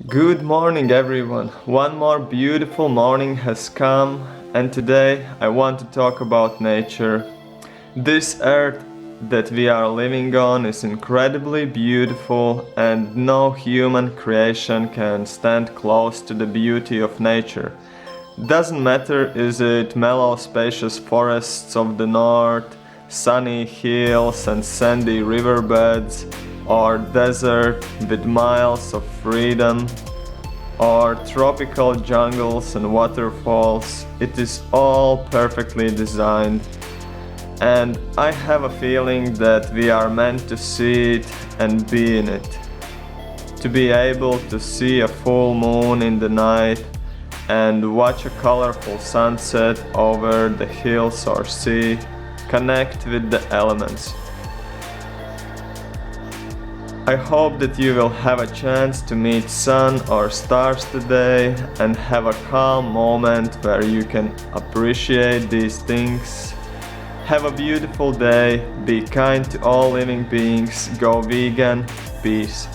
Good morning, everyone. One more beautiful morning has come, and today I want to talk about nature. This earth that we are living on is incredibly beautiful, and no human creation can stand close to the beauty of nature. Doesn't matter is it mellow spacious forests of the north, sunny hills and sandy riverbeds, or desert with miles of freedom, or tropical jungles and waterfalls. It is all perfectly designed. And I have a feeling that we are meant to see it and be in it. To be able to see a full moon in the night and watch a colorful sunset over the hills or sea, connect with the elements. I hope that you will have a chance to meet sun or stars today and have a calm moment where you can appreciate these things. Have a beautiful day, be kind to all living beings, go vegan, peace.